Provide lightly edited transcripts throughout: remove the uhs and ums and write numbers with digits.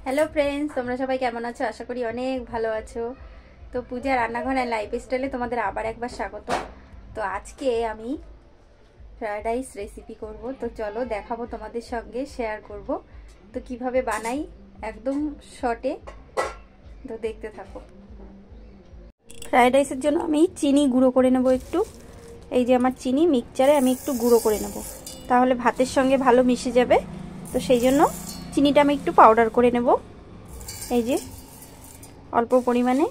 Hello friends, তোমরা সবাই কেমন আছো? আশা করি অনেক ভালো আছো। তো পূজা রান্নাঘর আর লাইফস্টাইলে তোমাদের আবার একবার স্বাগত। তো আজকে আমি ফ্রায়েড রাইস রেসিপি করব। তো চলো দেখাবো তোমাদের সঙ্গে, শেয়ার করব তো কিভাবে বানাই একদম শর্টে। তো দেখতে থাকো। ফ্রায়েড রাইসের জন্য আমি চিনি গুঁড়ো করে নেব একটু। এই যে আমার চিনি মিক্সচারে আমি একটু গুঁড়ো করে নেব, তাহলে ভাতের সঙ্গে ভালো মিশে যাবে। তো সেই জন্য চিনিটা আমি একটু পাউডার করে নেব। এই যে অল্প পরিমাণে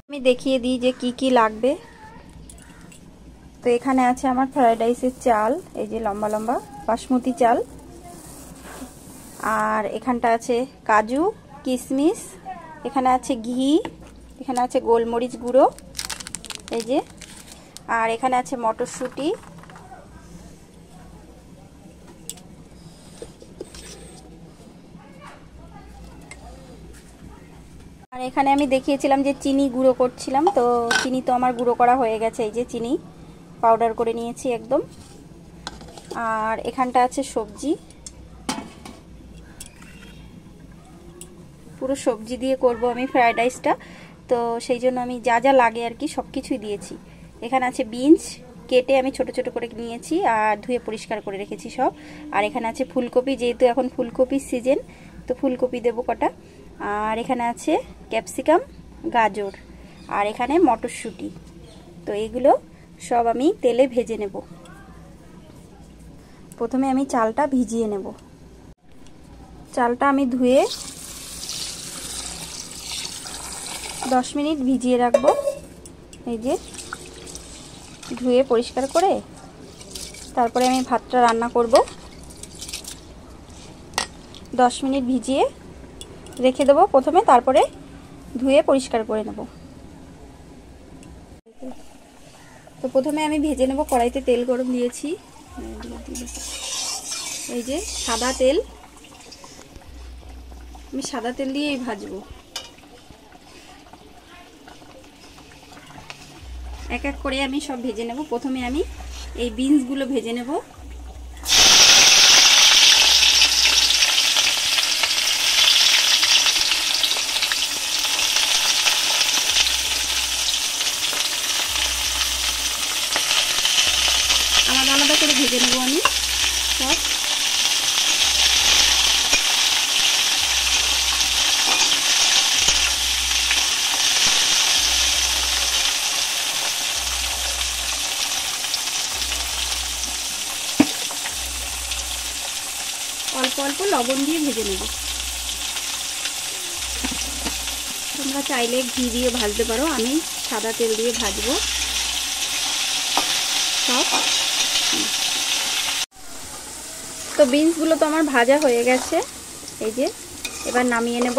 আমি দেখিয়ে দিই যে কি কি লাগবে। তো এখানে আছে আমার ফ্রায়েড রাইসের চাল, এই যে লম্বা লম্বা বাসমতি চাল, আর এখানটা আছে কাজু কিশমিশ, এখানে আছে ঘি, এখানে আছে গোলমরিচ গুঁড়ো, এই যে, আর এখানে আছে মটরশুঁটি, আর এখানে আমি দেখিয়েছিলাম যে চিনি গুঁড়ো করছিলাম। তো চিনি তো আমার গুঁড়ো করা হয়ে গেছে, এই যে চিনি পাউডার করে নিয়েছি একদম। আর এখানটা আছে সবজি, পুরো সবজি দিয়ে করব আমি ফ্রায়েড রাইসটা। তো সেই জন্য আমি যা যা লাগে আর কি সব কিছুই দিয়েছি। এখানে আছে বিনস, কেটে আমি ছোট ছোট করে নিয়েছি আর ধুয়ে পরিষ্কার করে রেখেছি সব। আর এখানে আছে ফুলকপি, যেহেতু এখন ফুলকপির সিজন, তো ফুলকপি দেবো কটা। আর এখানে আছে ক্যাপসিকাম, গাজর, আর এখানে মটরশুঁটি। তো এগুলো সব আমি তেলে ভেজে নেব। প্রথমে আমি চালটা ভিজিয়ে নেব। চালটা আমি ধুয়ে 10 মিনিট ভিজিয়ে রাখবো। এই যে ধুয়ে পরিষ্কার করে তারপরে আমি ভাতটা রান্না করব। 10 মিনিট ভিজিয়ে রেখে দেবো প্রথমে, তারপরে ধুয়ে পরিষ্কার করে নেব। তো প্রথমে আমি ভেজে নেব। কড়াইতে তেল গরম দিয়েছি, এই যে সাদা তেল, আমি সাদা তেল দিয়েই ভাজবো। এক এক করে আমি সব ভেজে নেব। প্রথমে আমি এই বিনসগুলো ভেজে নেব। আলাদা আলাদা করে ভেজে নেব আমি সব। অল্প অল্প লবণ দিয়ে ভেজে নেব। তোমরা চাইলে ঘি দিয়ে ভাজতে পারো, আমি সাদা তেল দিয়ে ভাজবো সব। তো বিনসগুলো তো আমার ভাজা হয়ে গেছে, এই যে এবার নামিয়ে নেব।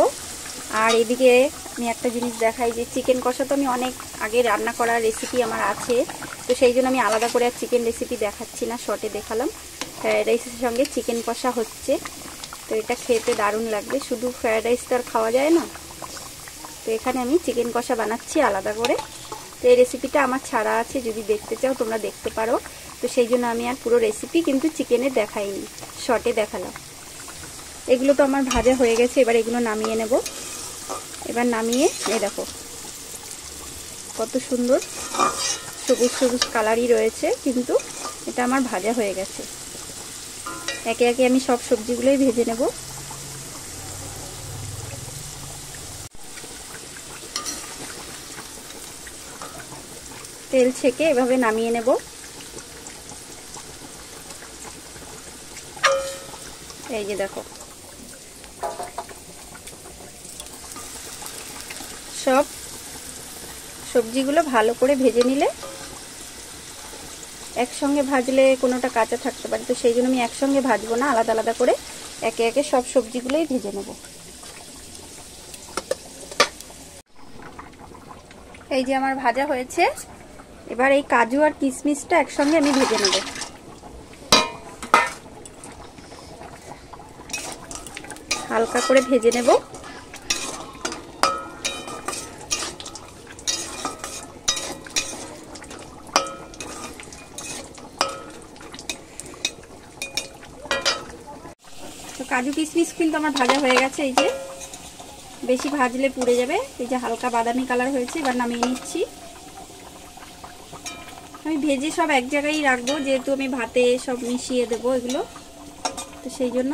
আর এদিকে আমি একটা জিনিস দেখাই, যে চিকেন কষা তো আমি অনেক আগে রান্না করার রেসিপি আমার আছে। তো সেই জন্য আমি আলাদা করে আর চিকেন রেসিপি দেখাচ্ছি না, শর্টে দেখালাম। ফ্রায়েড রাইসের সঙ্গে চিকেন কষা হচ্ছে, তো এটা খেতে দারুণ লাগবে। শুধু ফ্রায়েড রাইস তো আর খাওয়া যায় না, তো এখানে আমি চিকেন কষা বানাচ্ছি আলাদা করে। তো এই রেসিপিটা আমার ছাড়া আছে, যদি দেখতে চাও তোমরা দেখতে পারো। তো সেই জন্য আমি আর পুরো রেসিপি কিন্তু চিকেনের দেখাইনি, শর্টে দেখালাম। এগুলো তো আমার ভাজা হয়ে গেছে, এবার এগুলো নামিয়ে নেব। এবার নামিয়ে এই দেখো কত সুন্দর সবুজ সবুজ কালারই রয়েছে, কিন্তু এটা আমার ভাজা হয়ে গেছে। একে একে আমি সব সবজিগুলোই ভেজে নেব। তেল ছেঁকে এভাবে নামিয়ে নেব। এই যে দেখো সব সবজিগুলো ভালো করে ভেজে নিলে, একসঙ্গে ভাজলে কোনোটা কাঁচা থাকতে পারে, তো সেই জন্য আমি একসঙ্গে ভাজবো না, আলাদা আলাদা করে একে একে সব সবজিগুলোই ভেজে নেব। এই যে আমার ভাজা হয়েছে, এবার এই কাজু আর কিশমিশটা একসঙ্গে আমি ভেজে নেব। হালকা করে ভেজে নেব। তো কাজু কিশমিশ কিন্তু আমার ভাজা হয়ে গেছে। এই যে বেশি ভাজলে পুড়ে যাবে। এই যে হালকা বাদামি কালার হয়েছে, এবার নামিয়ে নিচ্ছি। আমি ভেজে সব এক জায়গায় রাখবো, যেহেতু আমি ভাতে সব মিশিয়ে দেবো এগুলো, তো সেই জন্য।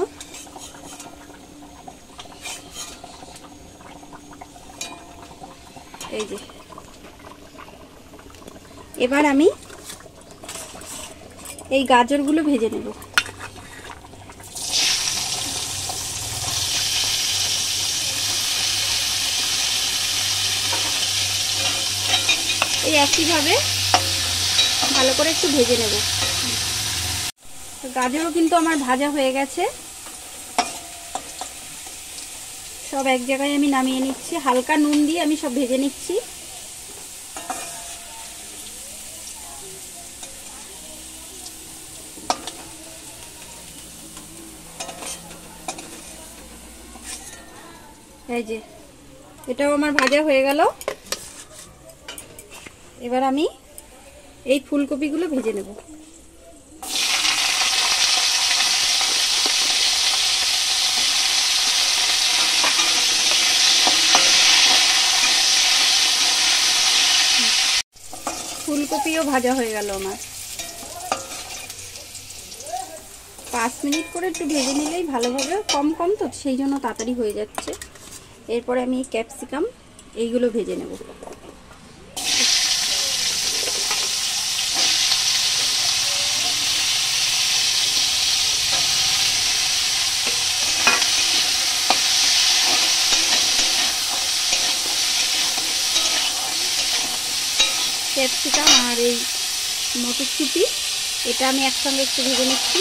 এই যে এবার আমি এই গাজরগুলো ভেজে নেব। এই একইভাবে ভালো করে একটু ভেজে নেব। গাজরও কিন্তু আমার ভাজা হয়ে গেছে। সব এক জায়গায় আমি নামিয়ে নিচ্ছি। হালকা নুন দিয়ে আমি সব ভেজে নিচ্ছি। এই যে এটাও আমার ভাজা হয়ে গেল। এবার আমি এই ফুলকপিগুলো ভেজে নেব। ফুলকপিও ভাজা হয়ে গেল আমার। 5 মিনিট করে একটু ভেজে নিলেই ভালোভাবে, কম কম তো সেই জন্য তাড়াতাড়ি হয়ে যাচ্ছে। এরপরে আমি ক্যাপসিকাম এইগুলো ভেজে নেব। ক্যাপসিকাম আর এই মটরশুঁটি এটা আমি একসঙ্গে একটু ভেজে নিচ্ছি,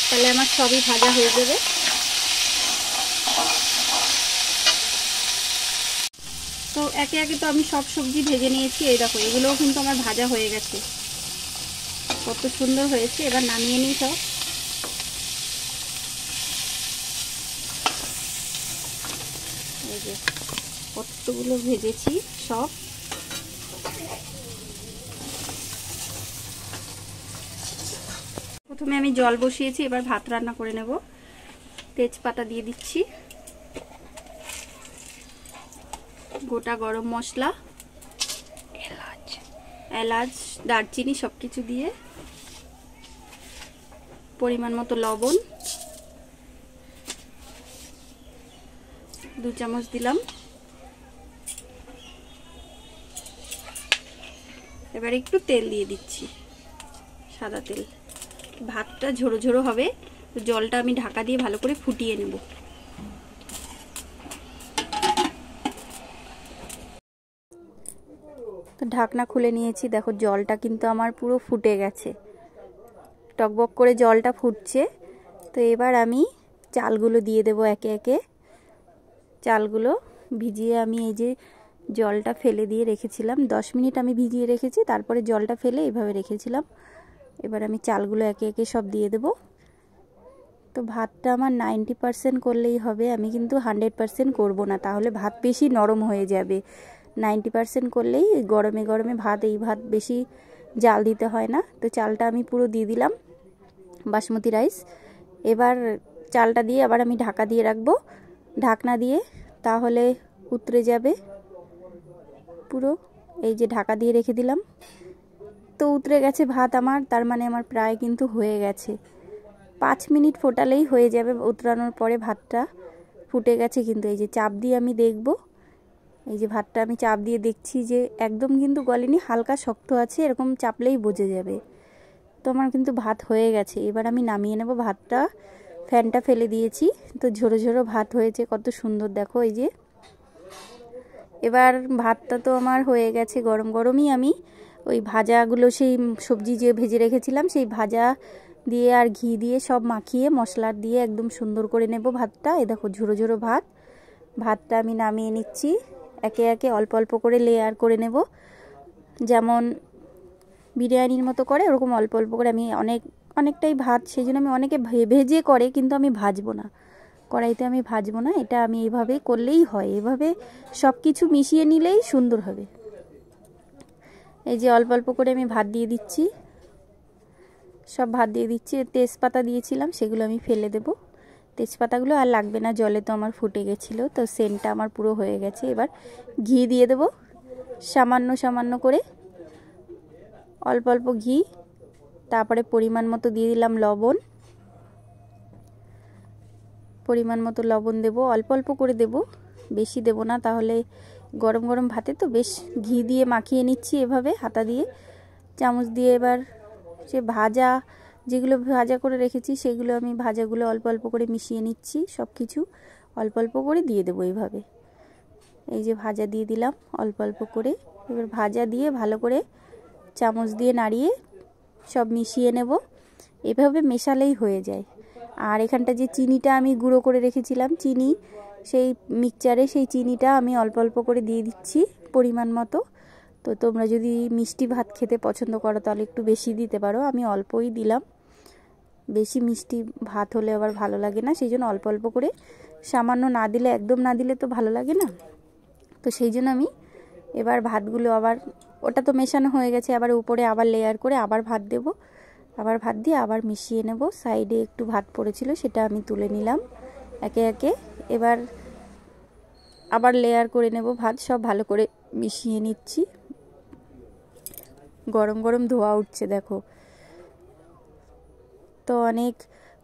তাহলে আমার সবই ভাজা হয়ে যাবে। তো একে একে তো আমি সব সবজি ভেজে নিয়েছি। এই দেখো এগুলোও কিন্তু আমার ভাজা হয়ে গেছে, কত সুন্দর হয়েছে। এবার নামিয়ে নিই সব। এই যে কতগুলো ভেজেছি সব। প্রথমে আমি জল বসিয়েছি, এবার ভাত রান্না করে নেব। তেজপাতা দিয়ে দিচ্ছি, গোটা গরম মশলা, এলাচ, দারচিনি সব কিছু দিয়ে, পরিমাণ মতো লবণ, 2 চামচ দিলাম। এবার একটু তেল দিয়ে দিচ্ছি, সাদা তেল। ভাতটা ঝোড়ো ঝোড়ো হবে, জলটা আমি ঢাকা দিয়ে ভালো করে ফুটিয়ে নেব। তো ঢাকনা খুলে নিয়েছি, দেখো জলটা কিন্তু আমার পুরো ফুটে গেছে, টকবক করে জলটা ফুটছে। তো এবার আমি চালগুলো দিয়ে দেব একে একে। চালগুলো ভিজিয়ে আমি এই যে জলটা ফেলে দিয়ে রেখেছিলাম, 10 মিনিট আমি ভিজিয়ে রেখেছি, তারপরে জলটা ফেলে এইভাবে রেখেছিলাম। এবার আমি চালগুলো একে একে সব দিয়ে দেব। তো ভাতটা আমার 90% করলেই হবে, আমি কিন্তু 100% করব না, তাহলে ভাত বেশি নরম হয়ে যাবে। 90% করলেই গরমে গরমে ভাত, এই ভাত বেশি জাল দিতে হয় না। তো চালটা আমি পুরো দিয়ে দিলাম, বাসমতি রাইস। এবার চালটা দিয়ে আবার আমি ঢাকা দিয়ে রাখবো, ঢাকনা দিয়ে, তাহলে উতরে যাবে পুরো। এই যে ঢাকা দিয়ে রেখে দিলাম, তো উতরে গেছে ভাত আমার, তার মানে আমার প্রায় কিন্তু হয়ে গেছে। 5 মিনিট ফোটালেই হয়ে যাবে। উতরানোর পরে ভাতটা ফুটে গেছে কিন্তু। এই যে চাপ দিয়ে আমি দেখব, এই যে ভাতটা আমি চাপ দিয়ে দেখছি যে একদম কিন্তু গলেনি, হালকা শক্ত আছে, এরকম চাপলেই বোঝা যাবে। তো আমার কিন্তু ভাত হয়ে গেছে। এবার আমি নামিয়ে নেব ভাতটা, ফ্যানটা ফেলে দিয়েছি। তো ঝোড়ো ঝোড়ো ভাত হয়েছে, কত সুন্দর দেখো। এই যে এবার ভাতটা তো আমার হয়ে গেছে, গরম গরমই আমি ওই ভাজাগুলো, সেই সবজি যে ভেজে রেখেছিলাম সেই ভাজা দিয়ে আর ঘি দিয়ে সব মাখিয়ে মশলা দিয়ে একদম সুন্দর করে নেব ভাতটা। এই দেখো ঝোড়ো ঝোড়ো ভাত। ভাতটা আমি নামিয়ে নিচ্ছি, একে একে অল্প অল্প করে লেয়ার করে নেব, যেমন বিরিয়ানির মতো করে ওরকম অল্প অল্প করে। আমি অনেকটাই ভাত, সেই জন্য আমি অনেকে ভেজে করে, কিন্তু আমি ভাজবো না, কড়াইতে আমি ভাজবো না। এটা আমি এইভাবেই করলেই হয়, এভাবে সব কিছু মিশিয়ে নিলেই সুন্দর হবে। এই যে অল্প অল্প করে আমি ভাত দিয়ে দিচ্ছি, সব ভাত দিয়ে দিচ্ছি। তেজপাতা দিয়েছিলাম, সেগুলো আমি ফেলে দেবো। তেজপাতাগুলো আর লাগবে না, জলে তো আমার ফুটে গেছিলো। তো সেন্টটা আমার পুরো হয়ে গেছে। এবার ঘি দিয়ে দেবো সামান্য সামান্য করে, অল্প অল্প ঘি। তারপরে পরিমাণ মতো দিয়ে দিলাম লবণ, পরিমাণ মতো লবণ দেবো, অল্প অল্প করে দেবো, বেশি দেবো না, তাহলে গরম গরম ভাতে তো বেশ ঘি দিয়ে মাখিয়ে নিচ্ছি এভাবে হাতা দিয়ে, চামচ দিয়ে। এবার সে ভাজা যেগুলো ভাজা করে রেখেছি সেগুলো আমি ভাজাগুলো অল্প অল্প করে মিশিয়ে নিচ্ছি, সব কিছু অল্প অল্প করে দিয়ে দেবো এইভাবে। এই যে ভাজা দিয়ে দিলাম অল্প অল্প করে। এবার ভাজা দিয়ে ভালো করে চামচ দিয়ে নাড়িয়ে সব মিশিয়ে নেব। এভাবে মেশালেই হয়ে যায়। আর এখানটা যে চিনিটা আমি গুঁড়ো করে রেখেছিলাম, চিনি সেই মিক্সচারে সেই চিনিটা আমি অল্প অল্প করে দিয়ে দিচ্ছি পরিমাণ মতো। তো তোমরা যদি মিষ্টি ভাত খেতে পছন্দ করো তাহলে একটু বেশি দিতে পারো, আমি অল্পই দিলাম। বেশি মিষ্টি ভাত হলে আবার ভালো লাগে না, সেই জন্য অল্প অল্প করে, সামান্য না দিলে, একদম না দিলে তো ভালো লাগে না। তো সেই জন্য আমি এবার ভাতগুলো আবার, ওটা তো মেশানো হয়ে গেছে, আবার উপরে আবার লেয়ার করে আবার ভাত দেব, আবার ভাত দিয়ে আবার মিশিয়ে নেব। সাইডে একটু ভাত পড়েছিল সেটা আমি তুলে নিলাম একে একে। এবার আবার লেয়ার করে নেব ভাত, সব ভালো করে মিশিয়ে নিচ্ছি। গরম গরম ধোয়া উঠছে দেখো। তো অনেক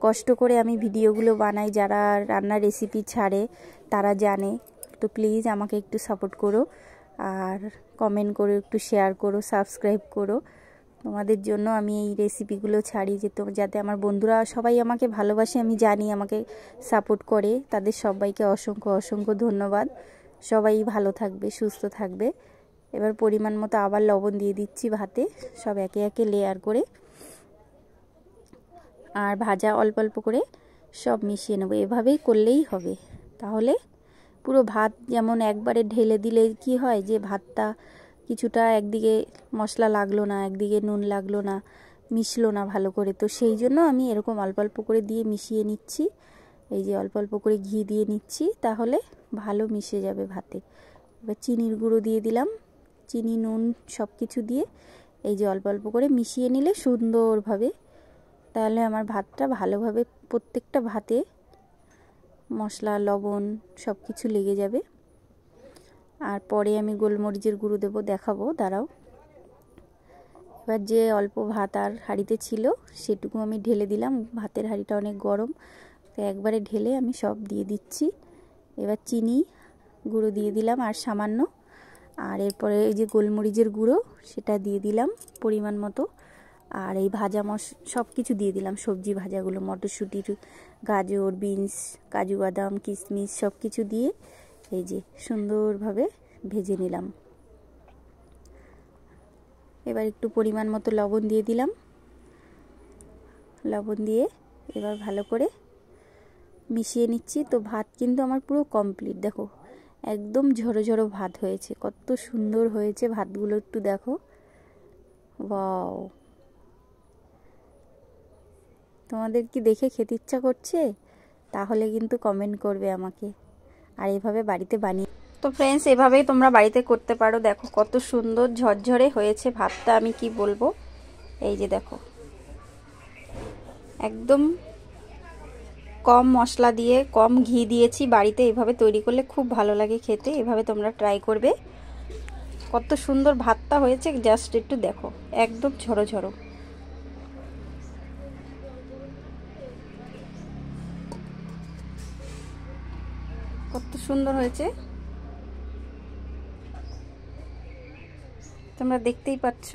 কষ্ট করে আমি ভিডিওগুলো বানাই, যারা রান্নার রেসিপি ছাড়ে তারা জানে। তো প্লিজ আমাকে একটু সাপোর্ট করো, আর কমেন্ট করো, একটু শেয়ার করো, সাবস্ক্রাইব করো। তোমাদের জন্য আমি এই রেসিপিগুলো ছাড়ি, যাতে আমার বন্ধুরা সবাই আমাকে ভালোবাসে, আমি জানি আমাকে সাপোর্ট করে। তাদের সবাইকে অসংখ্য অসংখ্য ধন্যবাদ। সবাই ভালো থাকবে, সুস্থ থাকবে। এবার পরিমাণ মতো আবার লবণ দিয়ে দিচ্ছি ভাতে, সব একে একে লেয়ার করে, আর ভাজা অল্প অল্প করে সব মিশিয়ে নেব। এভাবেই করলেই হবে, তাহলে পুরো ভাত যেমন একবারে ঢেলে দিলে কি হয় যে ভাতটা কিছুটা একদিকে মশলা লাগলো না, একদিকে নুন লাগলো না, মিশলো না ভালো করে। তো সেই জন্য আমি এরকম অল্প অল্প করে দিয়ে মিশিয়ে নিচ্ছি। এই যে অল্প অল্প করে ঘি দিয়ে নিচ্ছি, তাহলে ভালো মিশে যাবে ভাতে। এবার চিনির গুঁড়ো দিয়ে দিলাম, চিনি নুন সব কিছু দিয়ে এই যে অল্প অল্প করে মিশিয়ে নিলে সুন্দরভাবে, তাহলে আমার ভাতটা ভালোভাবে প্রত্যেকটা ভাতে মশলা লবণ সব কিছু লেগে যাবে। আর পরে আমি গোলমরিচের গুঁড়ো দেবো, দেখাবো, দাঁড়াও। এবার যে অল্প ভাত আর হাঁড়িতে ছিল সেটুকু আমি ঢেলে দিলাম, ভাতের হাঁড়িটা অনেক গরম, তো একবারে ঢেলে আমি সব দিয়ে দিচ্ছি। এবার চিনি গুঁড়ো দিয়ে দিলাম আর সামান্য, আর এরপরে এই যে গোলমরিচের গুঁড়ো সেটা দিয়ে দিলাম পরিমাণ মতো। আর এই ভাজা সব কিছু দিয়ে দিলাম, সবজি ভাজাগুলো, মটরশুঁটি, গাজর, বিনস, কাজু বাদাম, কিশমিশ সব কিছু দিয়ে এই যে সুন্দরভাবে ভেজে নিলাম। এবার একটু পরিমাণ মতো লবণ দিয়ে দিলাম, লবণ দিয়ে এবার ভালো করে মিশিয়ে নিচ্ছি। তো ভাত কিন্তু আমার পুরো কমপ্লিট, দেখো একদম ঝরো ঝরো ভাত হয়েছে, কত সুন্দর হয়েছে ভাতগুলো, একটু দেখো। ওয়াও, তোমাদের কি দেখে খেতে ইচ্ছা করছে? তাহলে কিন্তু কমেন্ট করবে আমাকে, আর এভাবে বাড়িতে বানিয়ে। তো ফ্রেন্ডস, এভাবেই তোমরা বাড়িতে করতে পারো। দেখো কত সুন্দর ঝরঝরে হয়েছে ভাতটা, আমি কি বলবো। এই যে দেখো, একদম কম মশলা দিয়ে কম ঘি দিয়েছি। বাড়িতে এভাবে তৈরি করলে খুব ভালো লাগে খেতে, এভাবে তোমরা ট্রাই করবে। কত সুন্দর ভাতটা হয়েছে, জাস্ট একটু দেখো, একদম ঝরো ঝরো। কত সুন্দর হয়েছে তোমরা দেখতেই পাচ্ছ।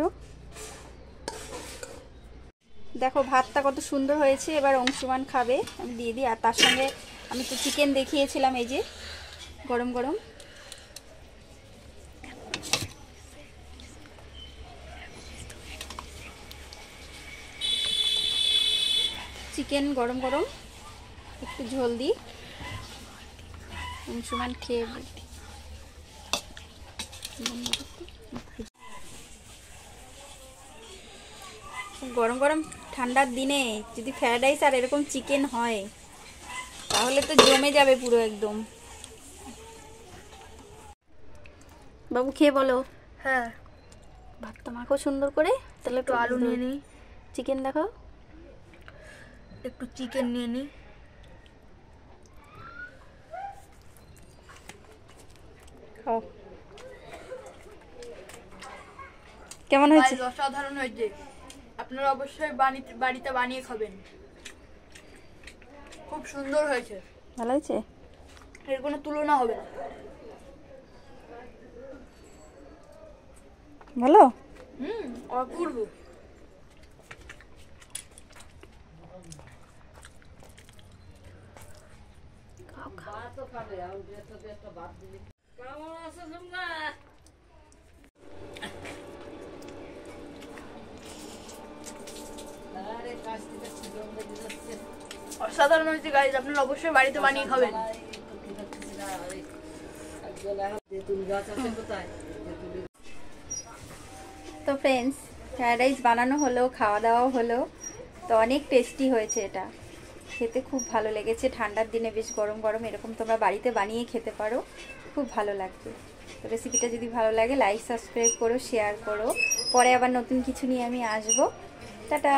দেখো ভাতটা কত সুন্দর হয়েছে। এবার অংশুমান খাবে, আমি দিয়ে দিই। আর তার সঙ্গে আমি তো চিকেন দেখিয়েছিলাম, এই যে গরম গরম চিকেন, গরম গরম একটু ঝোল দিই, অংশুমান খেয়ে। গরম গরম ঠান্ডার দিনে যদি ফ্রাইড রাইস আর এরকম চিকেন হয় তাহলে তো জমে যাবে পুরো একদম। বাবু খেয়ে বলো। হ্যাঁ, ভাতটা মাখো সুন্দর করে। তাহলে একটু আলু নিয়ে নিই, চিকেন দেখাও, একটু চিকেন নিয়ে নিই। কেমন হয়েছে? অসাধারণ হয়েছে। আপনারা অবশ্যই বাড়িতে বানিয়ে খাবেন। খুব সুন্দর হয়েছে। ভালো হয়েছে? এর কোনো তুলনা হবে না। ভালো? অপূর্ব। অসাধারণ হয়েছে গাইস, আপনারা অবশ্যই বাড়িতে বানিয়ে খাবেন। তো ফ্রেন্ডস, ফ্রাইড রাইস বানানো হলো, খাওয়া দাওয়াও হলো। তো অনেক টেস্টি হয়েছে, এটা খেতে খুব ভালো লেগেছে। ঠান্ডার দিনে বেশ গরম গরম এরকম তোমরা বাড়িতে বানিয়ে খেতে পারো, খুব ভালো লাগবে। তো রেসিপিটা যদি ভালো লাগে লাইক সাবস্ক্রাইব করো, শেয়ার করো। পরে আবার নতুন কিছু নিয়ে আমি আসবো। টাটা।